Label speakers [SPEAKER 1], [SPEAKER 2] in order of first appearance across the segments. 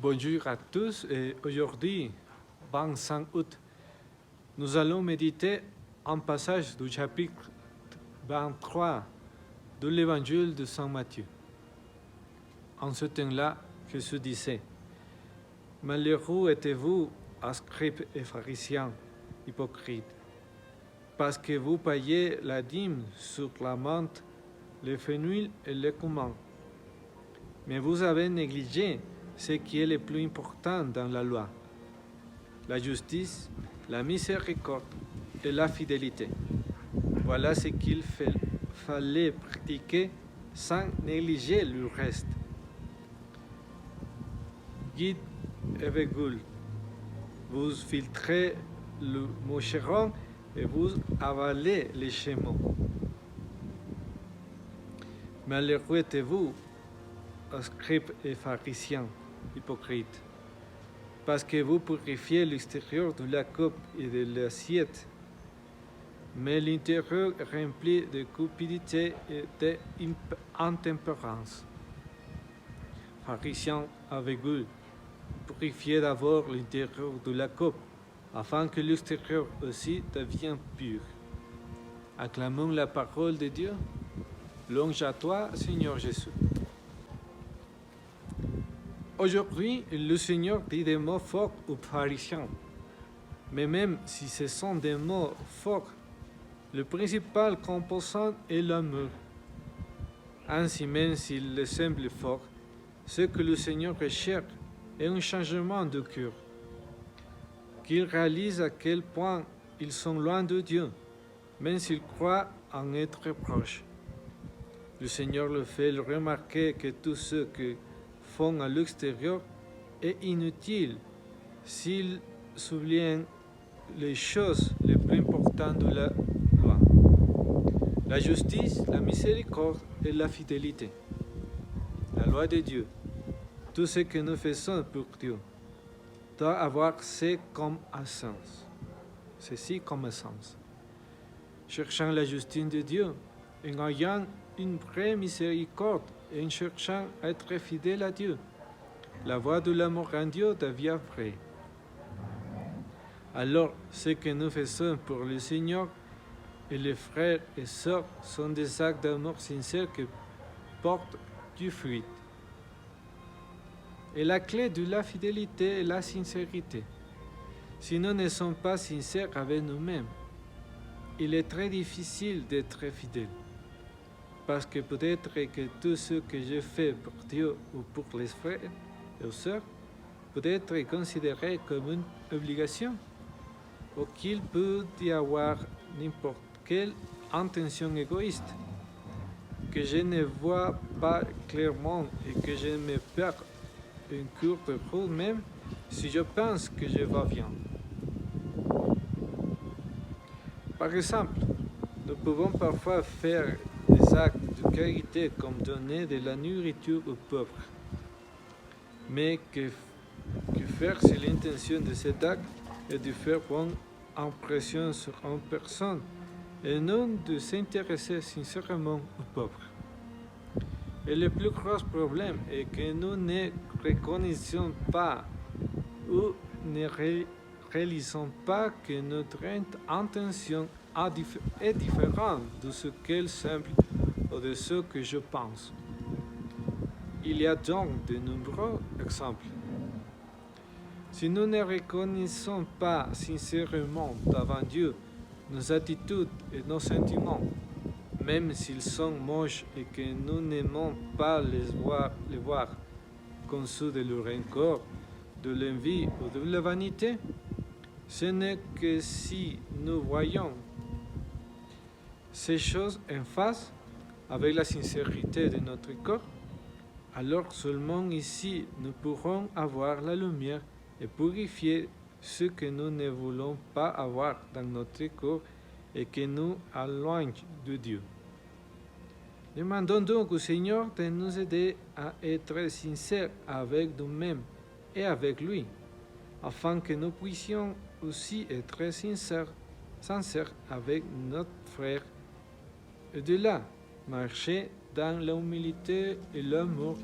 [SPEAKER 1] Bonjour à tous et aujourd'hui, 25 août, nous allons méditer un passage du chapitre 23 de l'évangile de Saint Matthieu. En ce temps-là, Jésus disait: « Malheureux êtes-vous, scribes et pharisiens, hypocrites, parce que vous payez la dîme sur la menthe, le fenouil et le cumin. Mais vous avez négligé ce qui est le plus important dans la loi, la justice, la miséricorde et la fidélité. Voilà ce qu'il fallait pratiquer sans négliger le reste. Guide et virgule, vous filtrez le moucheron et vous avalez les chameaux. Malheureux êtes-vous, scribes et pharisiens, hypocrites, parce que vous purifiez l'extérieur de la coupe et de l'assiette, mais l'intérieur est rempli de cupidité et d'intempérance. Pharisiens aveugles, purifiez d'abord l'intérieur de la coupe, afin que l'extérieur aussi devienne pur. Acclamons la parole de Dieu. Louange à toi, Seigneur Jésus. Aujourd'hui, le Seigneur dit des mots forts aux pharisiens. Mais même si ce sont des mots forts, le principal composant est l'amour. Ainsi, même s'il semble fort, ce que le Seigneur recherche est un changement de cœur, qu'ils réalisent à quel point ils sont loin de Dieu, même s'ils croient en être proches. Le Seigneur le fait remarquer que tout ce que font à l'extérieur est inutile s'ils soulignent les choses les plus importantes de la loi: la justice, la miséricorde et la fidélité. La loi de Dieu, tout ce que nous faisons pour Dieu, doit avoir ceci comme essence. Cherchant la justice de Dieu, en ayant une vraie miséricorde et en cherchant à être fidèle à Dieu, la voie de l'amour en Dieu devient vraie. Alors, ce que nous faisons pour le Seigneur et les frères et sœurs sont des actes d'amour sincères qui portent du fruit. Et la clé de la fidélité est la sincérité. Si nous ne sommes pas sincères avec nous-mêmes, il est très difficile d'être fidèle. Parce que peut-être que tout ce que je fais pour Dieu ou pour les frères et sœurs peut être considéré comme une obligation, ou qu'il peut y avoir n'importe quelle intention égoïste, que je ne vois pas clairement et que je me perds une courte route même si je pense que je vais bien. Par exemple, nous pouvons parfois faire des actes de charité comme donner de la nourriture aux pauvres. Mais que faire si l'intention de cet acte est de faire bonne impression sur une personne et non de s'intéresser sincèrement aux pauvres? Et le plus gros problème est que nous ne reconnaissons pas ou ne réalisons pas que notre intention est différente de ce qu'elle semble ou de ce que je pense. Il y a donc de nombreux exemples. Si nous ne reconnaissons pas sincèrement devant Dieu nos attitudes et nos sentiments, même s'ils sont moches et que nous n'aimons pas les voir conçus de le rancœur, de l'envie ou de la vanité, ce n'est que si nous voyons ces choses en face avec la sincérité de notre corps, alors seulement ici nous pourrons avoir la lumière et purifier ce que nous ne voulons pas avoir dans notre corps et qui nous éloigne de Dieu. Demandons donc au Seigneur de nous aider à être sincères avec nous-mêmes et avec lui, afin que nous puissions aussi être sincères avec notre frère, et de là marcher dans l'humilité et l'amour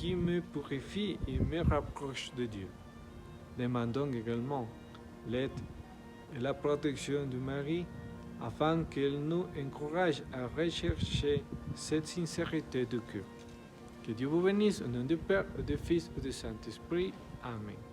[SPEAKER 1] qui me purifie et me rapproche de Dieu. Demandons également l'aide et la protection de Marie afin qu'elle nous encourage à rechercher cette sincérité de cœur. Que Dieu vous bénisse au nom du Père, du Fils et du Saint-Esprit. Amen.